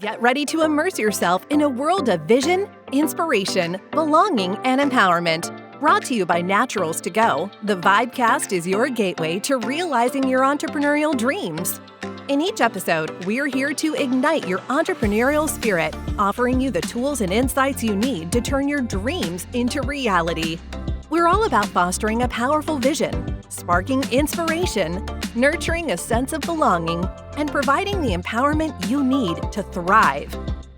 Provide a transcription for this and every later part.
Get ready to immerse yourself in a world of vision, inspiration, belonging, and empowerment. Brought to you by Naturals2Go, the VIBECast is your gateway to realizing your entrepreneurial dreams. In each episode, we're here to ignite your entrepreneurial spirit, offering you the tools and insights you need to turn your dreams into reality. We're all about fostering a powerful vision, sparking inspiration, nurturing a sense of belonging, and providing the empowerment you need to thrive.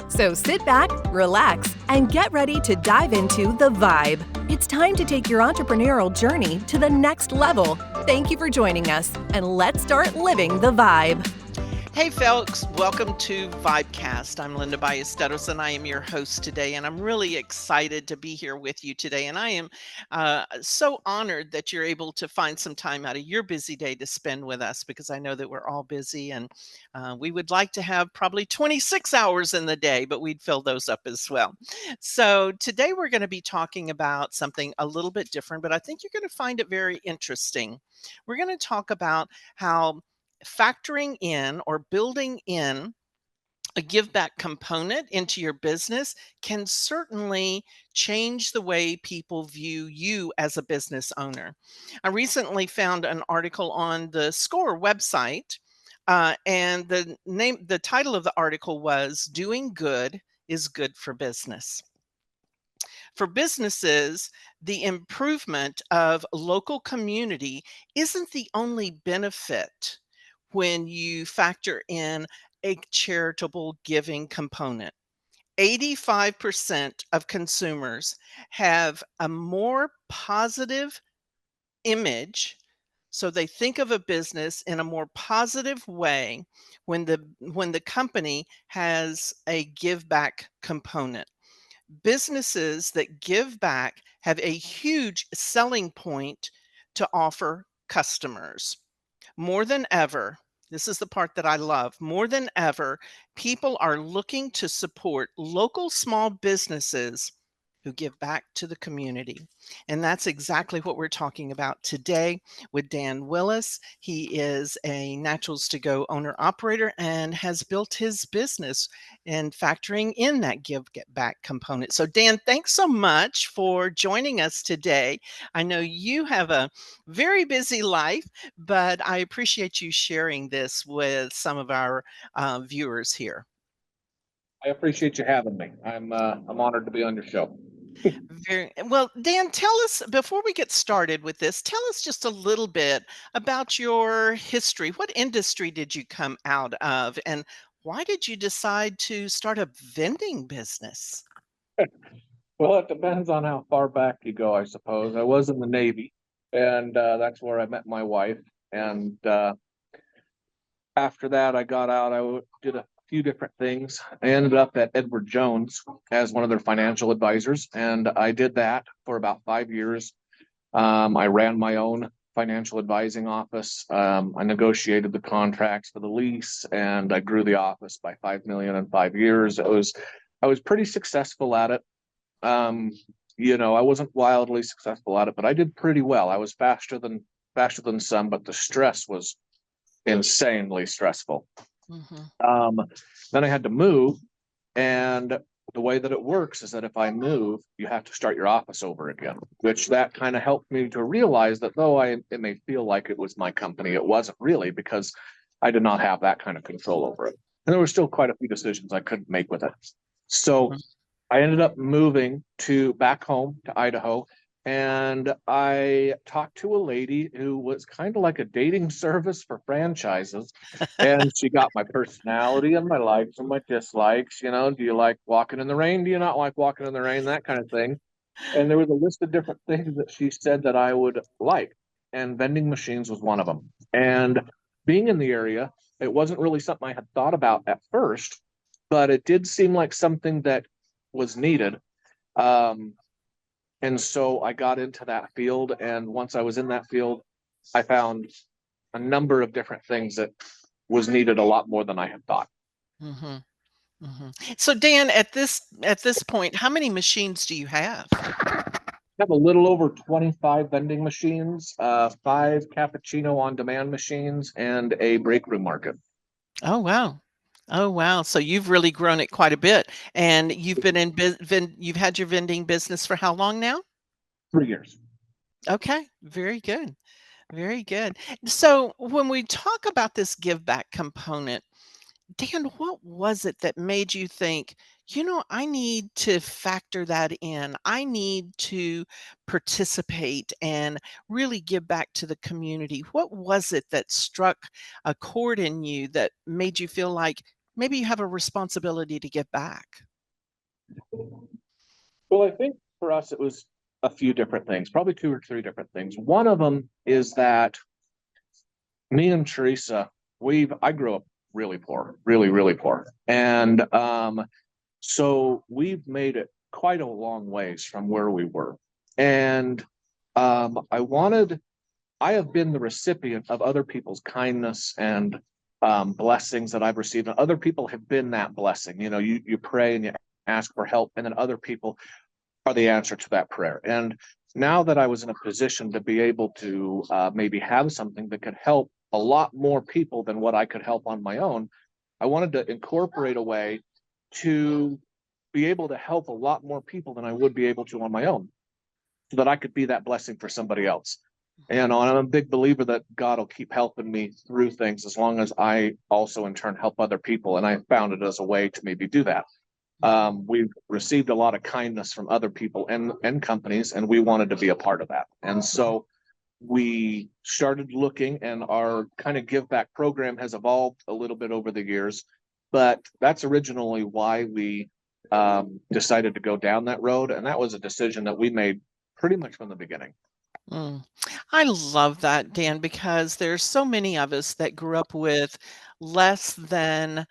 So sit back, relax, and get ready to dive into the vibe. It's time to take your entrepreneurial journey to the next level. Thank you for joining us, and let's start living the vibe. Hey folks, welcome to VIBECast. I'm Linda Ballesteros and I am your host today, and I'm really excited to be here with you today. And I am so honored that you're able to find some time out of your busy day to spend with us, because I know that we're all busy and we would like to have probably 26 hours in the day, but we'd fill those up as well. So today we're going to be talking about something a little bit different, but I think you're going to find it very interesting. We're going to talk about how factoring in or building in a give back component into your business can certainly change the way people view you as a business owner. I recently found an article on the SCORE website, and the title of the article was "Doing Good is Good for Business." For businesses, the improvement of local community isn't the only benefit when you factor in a charitable giving component. 85% of consumers have a more positive image, so they think of a business in a more positive way when the company has a give back component. Businesses that give back have a huge selling point to offer customers. More than ever, this is the part that I love, more than ever, people are looking to support local small businesses who give back to the community. And that's exactly what we're talking about today with Dan Willis. He is a Naturals2Go Owner-Operator and has built his business in factoring in that give back component. So Dan, thanks so much for joining us today. I know you have a very busy life, but I appreciate you sharing this with some of our viewers here. I appreciate you having me. I'm honored to be on your show. Very well, Dan, tell us, before we get started with this, tell us just a little bit about your history. What industry did you come out of, and why did you decide to start a vending business? Well, it depends on how far back you go, I suppose. I was in the Navy, and that's where I met my wife. And after that, I got out. Did a few different things. I ended up at Edward Jones as one of their financial advisors, and I did that for about 5 years. I ran my own financial advising office. I negotiated the contracts for the lease, and I grew the office by $5 million in 5 years. I was pretty successful at it. I wasn't wildly successful at it, but I did pretty well. I was faster than some, but the stress was insanely stressful. Mm-hmm. Then I had to move, and the way that it works is that if I move, you have to start your office over again, which that kind of helped me to realize that though it may feel like it was my company, it wasn't really, because I did not have that kind of control over it. And there were still quite a few decisions I couldn't make with it. So I ended up moving back home to Idaho, and I talked to a lady who was kind of like a dating service for franchises. And she got my personality and my likes and my dislikes. Do you like walking in the rain? Do you not like walking in the rain? That kind of thing. And there was a list of different things that she said that I would like. And vending machines was one of them. And being in the area, it wasn't really something I had thought about at first, but it did seem like something that was needed. And so I got into that field. And once I was in that field, I found a number of different things that was needed a lot more than I had thought. Mm-hmm. Mm-hmm. So Dan, at this point, how many machines do you have? I have a little over 25 vending machines, 5 cappuccino on demand machines, and a break room market. Oh, wow. Oh, wow. So you've really grown it quite a bit. And you've been in you've had your vending business for how long now? 3 years. Okay, very good. Very good. So when we talk about this give back component, Dan, what was it that made you think, I need to factor that in? I need to participate and really give back to the community. What was it that struck a chord in you that made you feel like maybe you have a responsibility to give back? Well, I think for us, it was a few different things, probably two or three different things. One of them is that me and Teresa, I grew up really poor, really, really poor. And so we've made it quite a long ways from where we were. And I have been the recipient of other people's kindness and blessings that I've received. And other people have been that blessing. You pray and you ask for help, and then other people are the answer to that prayer. And now that I was in a position to be able to maybe have something that could help a lot more people than what I could help on my own, I wanted to incorporate a way to be able to help a lot more people than I would be able to on my own, so that I could be that blessing for somebody else. And I'm a big believer that God will keep helping me through things as long as I also in turn help other people. And I found it as a way to maybe do that. We've received a lot of kindness from other people and companies, and we wanted to be a part of that. And so we started looking, and our kind of give back program has evolved a little bit over the years. But that's originally why we decided to go down that road. And that was a decision that we made pretty much from the beginning. Mm. I love that, Dan, because there's so many of us that grew up with less than,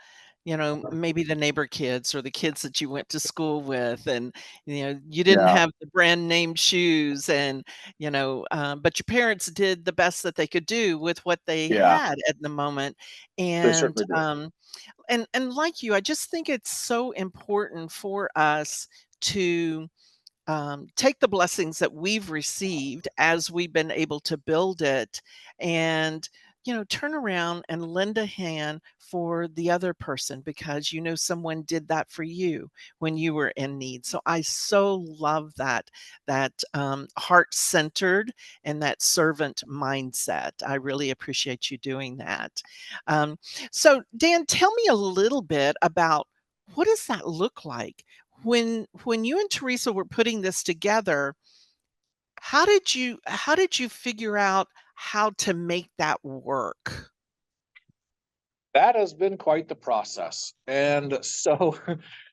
maybe the neighbor kids or the kids that you went to school with. And, you didn't Yeah, have the brand name shoes and, but your parents did the best that they could do with what they yeah, had at the moment. they And, certainly did. and like you, I just think it's so important for us to take the blessings that we've received as we've been able to build it and turn around and lend a hand for the other person because someone did that for you when you were in need. So I so love that heart centered and that servant mindset. I really appreciate you doing that. um, so Dan, tell me a little bit about what does that look like when you and Teresa were putting this together. How did you figure out how to make that work? That has been quite the process. And so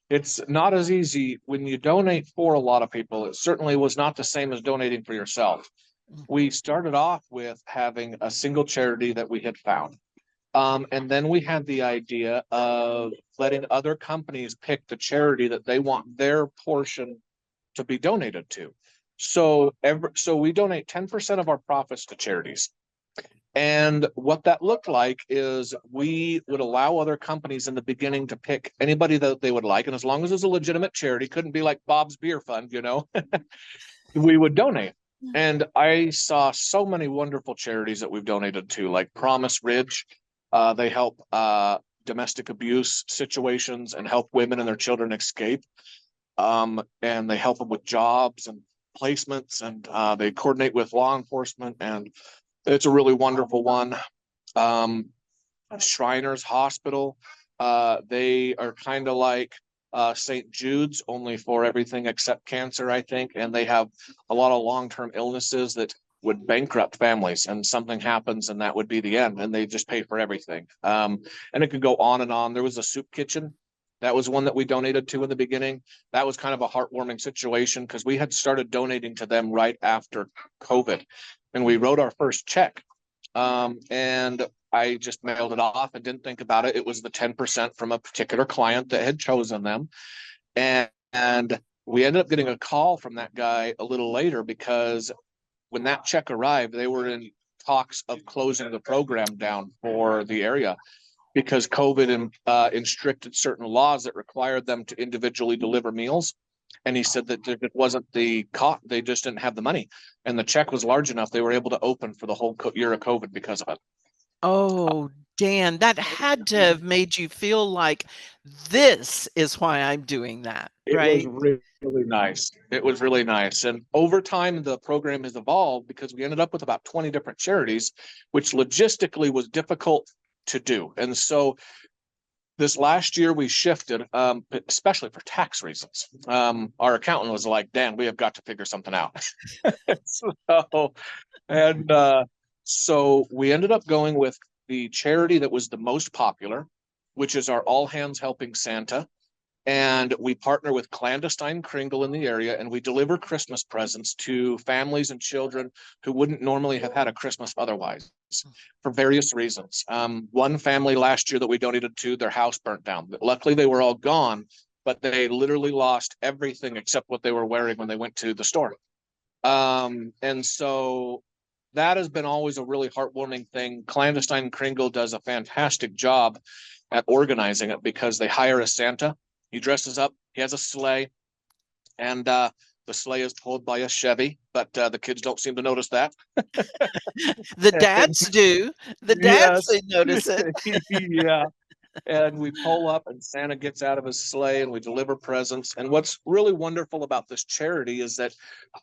it's not as easy when you donate for a lot of people. It certainly was not the same as donating for yourself. We Mhm. started off with having a single charity that we had found. And then we had the idea of letting other companies pick the charity that they want their portion to be donated to. So we donate 10% of our profits to charities. And what that looked like is we would allow other companies in the beginning to pick anybody that they would like. And as long as it's a legitimate charity, couldn't be like Bob's Beer Fund, we would donate. And I saw so many wonderful charities that we've donated to, like Promise Ridge. They help domestic abuse situations and help women and their children escape. And they help them with jobs and placements, and they coordinate with law enforcement. And it's a really wonderful one. Um, Shriners Hospital. They are kind of like St. Jude's, only for everything except cancer, I think. And they have a lot of long-term illnesses that would bankrupt families, and something happens, and that would be the end. And they just pay for everything. And it could go on and on. There was a soup kitchen. That was one that we donated to in the beginning. That was kind of a heartwarming situation because we had started donating to them right after COVID, and we wrote our first check. And I just mailed it off and didn't think about it. It was the 10% from a particular client that had chosen them. And we ended up getting a call from that guy a little later because when that check arrived, they were in talks of closing the program down for the area because COVID restricted certain laws that required them to individually deliver meals. And he said that it wasn't the cost, they just didn't have the money. And the check was large enough, they were able to open for the whole year of COVID because of it. Oh, Dan, that had to have made you feel like this is why I'm doing that, It was right? really nice. It was really nice. And over time, the program has evolved because we ended up with about 20 different charities, which logistically was difficult to do. And so this last year we shifted, especially for tax reasons. Our accountant was like, Dan, we have got to figure something out. so, and so we ended up going with the charity that was the most popular, which is our All Hands Helping Santa. And we partner with Clandestine Kringle in the area, and we deliver Christmas presents to families and children who wouldn't normally have had a Christmas otherwise for various reasons. One family last year that we donated to, their house burnt down. Luckily, they were all gone, but they literally lost everything except what they were wearing when they went to the store. And so that has been always a really heartwarming thing. Clandestine Kringle does a fantastic job at organizing it because they hire a Santa. He dresses up, he has a sleigh, and the sleigh is pulled by a Chevy, but the kids don't seem to notice that. The dads do. The dads, Yes. they notice it. Yeah. And we pull up and Santa gets out of his sleigh and we deliver presents. And what's really wonderful about this charity is that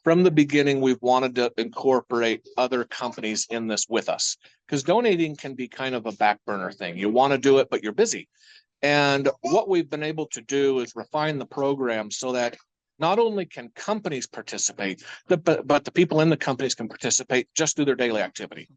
from the beginning, we've wanted to incorporate other companies in this with us, because donating can be kind of a back burner thing. You want to do it, but you're busy. And what we've been able to do is refine the program so that not only can companies participate, but the people in the companies can participate just through their daily activity.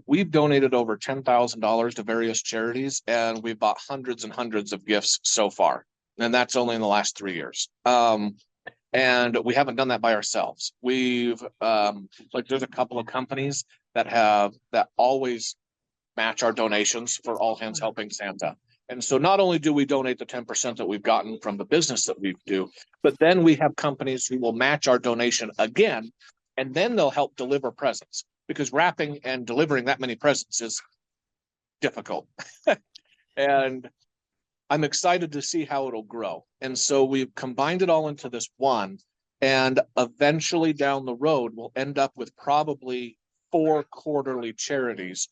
We've donated over $10,000 to various charities, and we've bought hundreds and hundreds of gifts so far. And that's only in the last 3 years. And we haven't done that by ourselves. We've there's a couple of companies that always match our donations for All Hands Helping Santa. And so not only do we donate the 10% that we've gotten from the business that we do, but then we have companies who will match our donation again, and then they'll help deliver presents, because wrapping and delivering that many presents is difficult. And I'm excited to see how it'll grow. And so we've combined it all into this one, and eventually down the road, we'll end up with probably 4 quarterly charities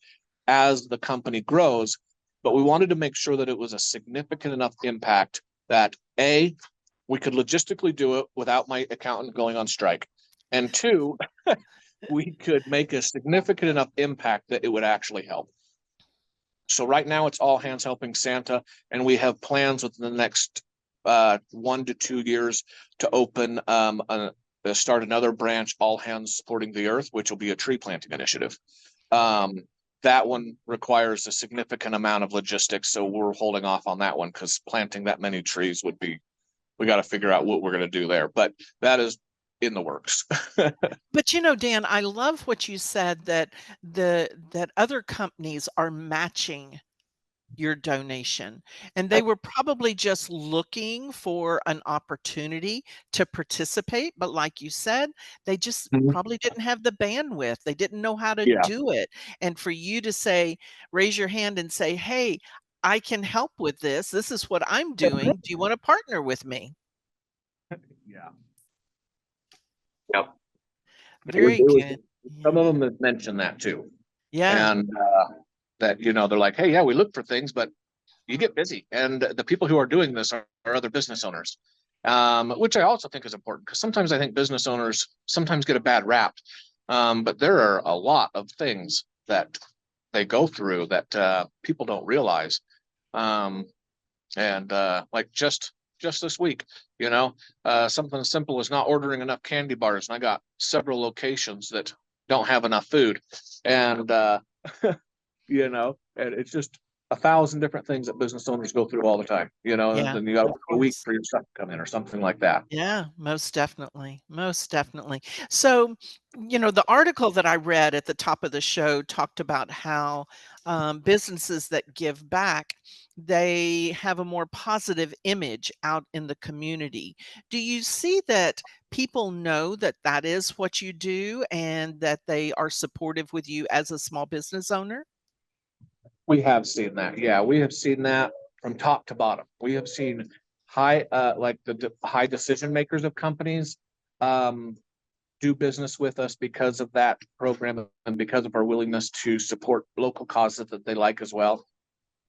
as the company grows. But we wanted to make sure that it was a significant enough impact that A, we could logistically do it without my accountant going on strike. And 2, we could make a significant enough impact that it would actually help. So right now it's All Hands Helping Santa, and we have plans within the next 1 to 2 years to open start another branch, All Hands Supporting the Earth, which will be a tree planting initiative. That one requires a significant amount of logistics, so we're holding off on that one because planting that many trees we got to figure out what we're going to do there. But that is in the works. But Dan, I love what you said, that other companies are matching your donation, and they were probably just looking for an opportunity to participate, but like you said, they just probably didn't have the bandwidth. They didn't know how to Yeah. do it. And for you to say, raise your hand and say, hey, I can help with this. This is what I'm doing. Do you want to partner with me? Yeah. Yep. Very good. Some of them have mentioned that too. Yeah. And that, they're like, hey, yeah, we look for things, but you get busy. And the people who are doing this are other business owners, which I also think is important, because sometimes I think business owners sometimes get a bad rap. But there are a lot of things that they go through that people don't realize. Like just this week, something as simple as not ordering enough candy bars. And I got several locations that don't have enough food. And, and it's just 1,000 different things that business owners go through all the time, and then you got a week for your stuff to come in or something like that. Yeah, most definitely. Most definitely. So, the article that I read at the top of the show talked about how businesses that give back, they have a more positive image out in the community. Do you see that people know that that is what you do and that they are supportive with you as a small business owner? We have seen that. Yeah, we have seen that from top to bottom. We have seen high, high decision makers of companies do do business with us because of that program and because of our willingness to support local causes that they like as well.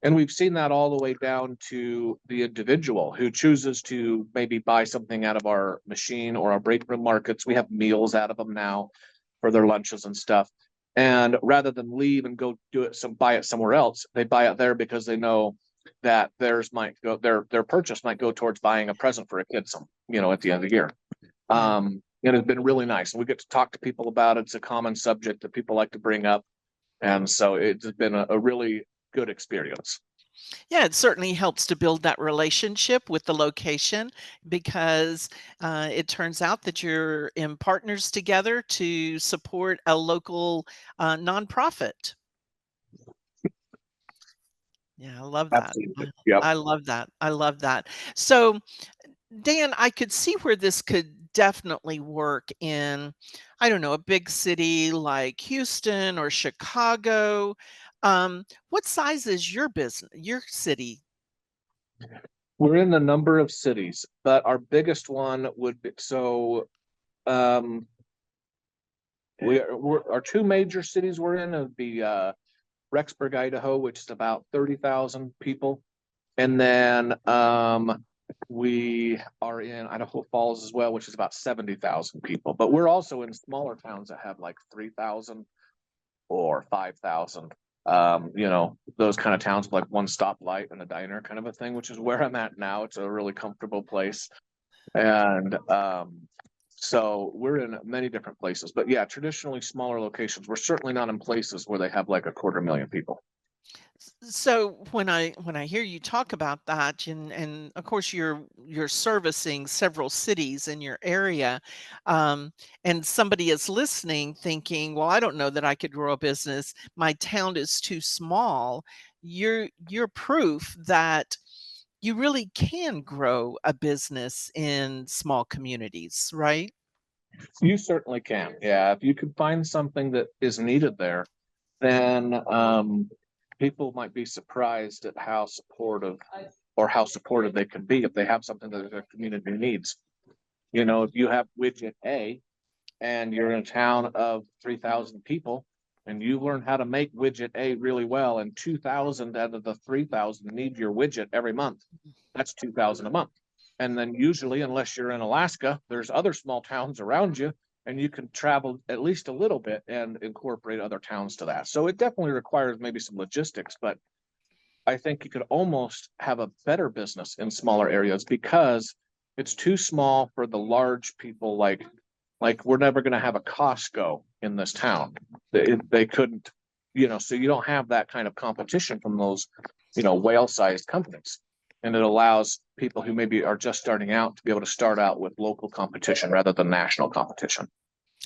And we've seen that all the way down to the individual who chooses to maybe buy something out of our machine or our break room markets. We have meals out of them now for their lunches and stuff. And rather than leave and go do it, buy it somewhere else, they buy it there because they know that theirs might go, their purchase might go towards buying a present for a kid at the end of the year. It has been really nice. We get to talk to people about it. It's a common subject that people like to bring up. And so it's been a really good experience. Yeah, it certainly helps to build that relationship with the location because it turns out that you're in partners together to support a local nonprofit. Yeah, I love that. Absolutely. Yep. I love that. I love that. So, Dan, I could see where this could definitely work in, I don't know, a big city like Houston or Chicago. What size is your business, your city? We're in a number of cities, but our biggest one would be our two major cities we're in would be Rexburg, Idaho, which is about 30,000 people. And then we are in Idaho Falls as well, which is about 70,000 people. But we're also in smaller towns that have like 3,000 or 5,000. Those kind of towns with like one stoplight and a diner kind of a thing, which is where I'm at now. It's a really comfortable place. And so we're in many different places, but yeah, traditionally smaller locations. We're certainly not in places where they have like 250,000 people. So when I hear you talk about that, and of course you're servicing several cities in your area, and somebody is listening thinking, well, I don't know that I could grow a business. My town is too small. You're proof that you really can grow a business in small communities, right? You certainly can. Yeah. If you could find something that is needed there, then people might be surprised at how supportive they can be if they have something that their community needs. If you have widget A and you're in a town of 3,000 people and you learn how to make widget A really well, and 2,000 out of the 3,000 need your widget every month, that's 2,000 a month. And then usually, unless you're in Alaska, there's other small towns around you, and you can travel at least a little bit and incorporate other towns to that. So it definitely requires maybe some logistics, but I think you could almost have a better business in smaller areas because it's too small for the large people. Like we're never going to have a Costco in this town. They couldn't, so you don't have that kind of competition from those, whale-sized companies. And it allows people who maybe are just starting out to be able to start out with local competition rather than national competition.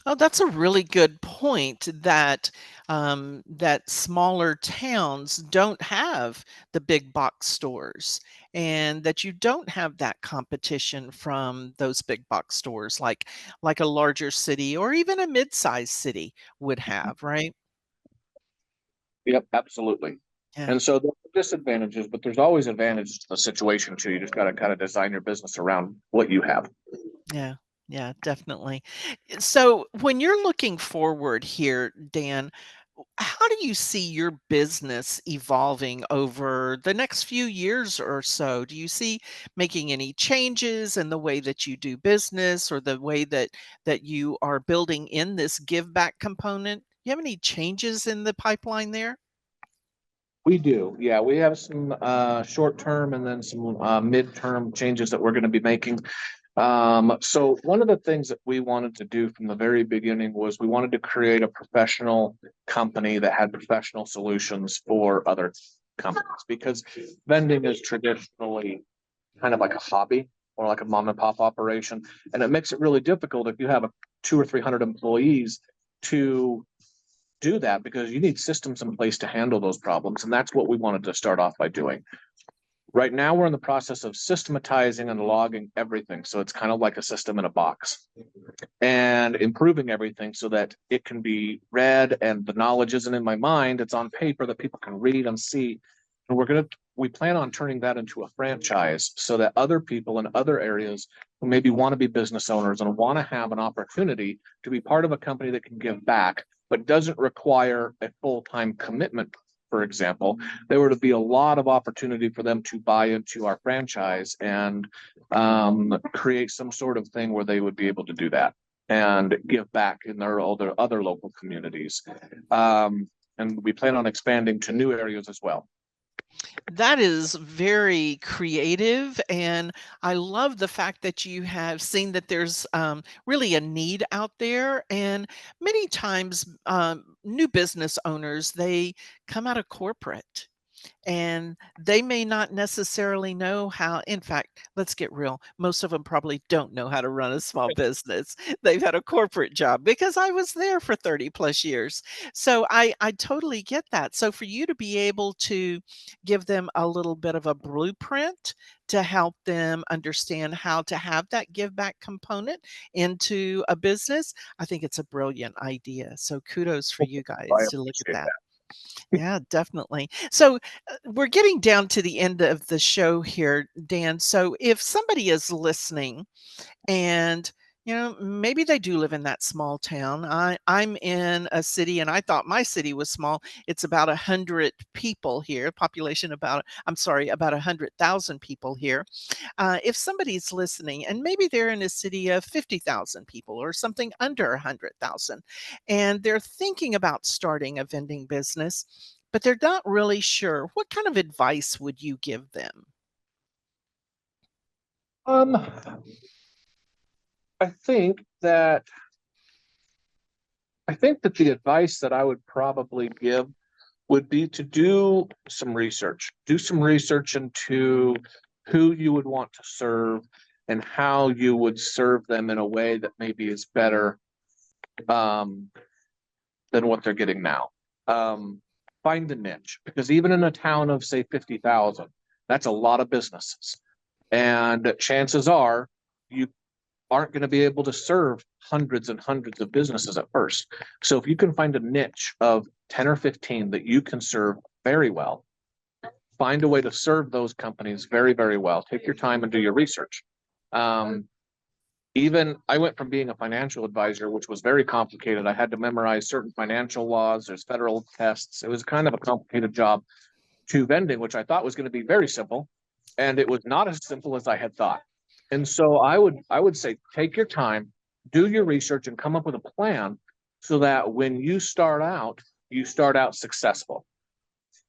Oh, that's a really good point that that smaller towns don't have the big box stores and that you don't have that competition from those big box stores like a larger city or even a mid-sized city would have, right? Yep, absolutely. Yeah. And so there are disadvantages, but there's always advantages to the situation too. You just got to kind of design your business around what you have. Yeah. Yeah, definitely. So when you're looking forward here, Dan, how do you see your business evolving over the next few years or so? Do you see making any changes in the way that you do business or the way that you are building in this give back component? You have any changes in the pipeline there? We do. Yeah, we have some short term and then some midterm changes that we're going to be making. So one of the things that we wanted to do from the very beginning was we wanted to create a professional company that had professional solutions for other companies, because vending is traditionally kind of like a hobby or like a mom and pop operation. And it makes it really difficult if you have 200 or 300 employees to do that, because you need systems in place to handle those problems. And that's what we wanted to start off by doing. Right now, we're in the process of systematizing and logging everything. So it's kind of like a system in a box, and improving everything so that it can be read and the knowledge isn't in my mind. It's on paper that people can read and see. And we plan on turning that into a franchise so that other people in other areas who maybe want to be business owners and want to have an opportunity to be part of a company that can give back, but doesn't require a full-time commitment, for example, there would be a lot of opportunity for them to buy into our franchise and create some sort of thing where they would be able to do that and give back in their other local communities. And we plan on expanding to new areas as well. That is very creative, and I love the fact that you have seen that there's really a need out there. And many times, new business owners, they come out of corporate and they may not necessarily know how. In fact, let's get real, most of them probably don't know how to run a small business. They've had a corporate job, because I was there for 30 plus years. So I totally get that. So for you to be able to give them a little bit of a blueprint to help them understand how to have that give back component into a business, I think it's a brilliant idea. So kudos for you guys I to look at appreciate that. Yeah, definitely. So we're getting down to the end of the show here, Dan. So if somebody is listening and maybe they do live in that small town. I'm in a city, and I thought my city was small. It's about 100 people here, population about 100,000 people here. If somebody's listening and maybe they're in a city of 50,000 people or something under 100,000, and they're thinking about starting a vending business, but they're not really sure, what kind of advice would you give them? I think that the advice that I would probably give would be to do some research. Do some research into who you would want to serve and how you would serve them in a way that maybe is better than what they're getting now. Find a niche, because even in a town of, say, 50,000, that's a lot of businesses. And chances are you aren't going to be able to serve hundreds and hundreds of businesses at first. So if you can find a niche of 10 or 15 that you can serve very well, find a way to serve those companies very, very well. Take your time and do your research. Even I went from being a financial advisor, which was very complicated. I had to memorize certain financial laws. There's federal tests. It was kind of a complicated job, to vending, which I thought was going to be very simple. And it was not as simple as I had thought. And so I would say, take your time, do your research, and come up with a plan so that when you start out successful.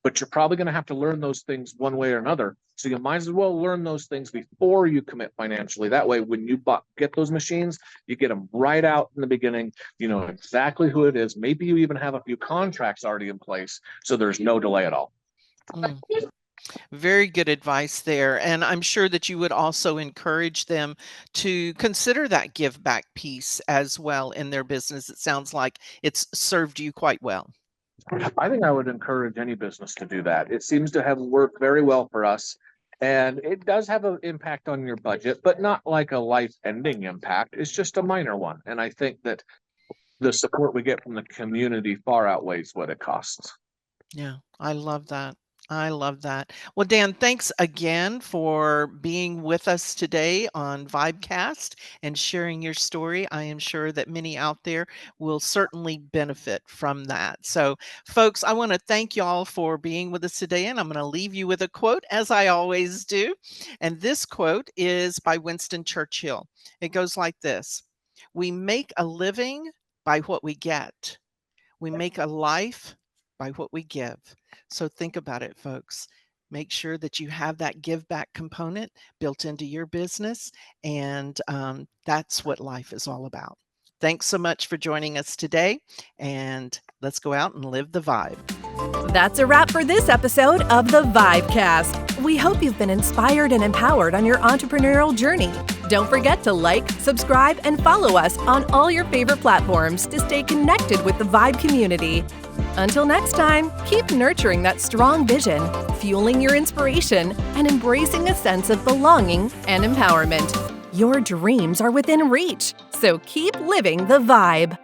But you're probably going to have to learn those things one way or another. So you might as well learn those things before you commit financially. That way, when you get those machines, you get them right out in the beginning. You know exactly who it is. Maybe you even have a few contracts already in place, so there's no delay at all. Very good advice there. And I'm sure that you would also encourage them to consider that give back piece as well in their business. It sounds like it's served you quite well. I think I would encourage any business to do that. It seems to have worked very well for us. And it does have an impact on your budget, but not like a life-ending impact. It's just a minor one. And I think that the support we get from the community far outweighs what it costs. Yeah, I love that. I love that. Well, Dan, thanks again for being with us today on VIBECast and sharing your story. I am sure that many out there will certainly benefit from that. So, folks, I want to thank y'all for being with us today, and I'm going to leave you with a quote, as I always do. And this quote is by Winston Churchill. It goes like this: "We make a living by what we get. We make a life by what we give." So think about it, folks. Make sure that you have that give back component built into your business. And that's what life is all about. Thanks so much for joining us today. And let's go out and live the vibe. That's a wrap for this episode of the VIBECast. We hope you've been inspired and empowered on your entrepreneurial journey. Don't forget to like, subscribe, and follow us on all your favorite platforms to stay connected with the Vibe community. Until next time, keep nurturing that strong vision, fueling your inspiration, and embracing a sense of belonging and empowerment. Your dreams are within reach, so keep living the vibe.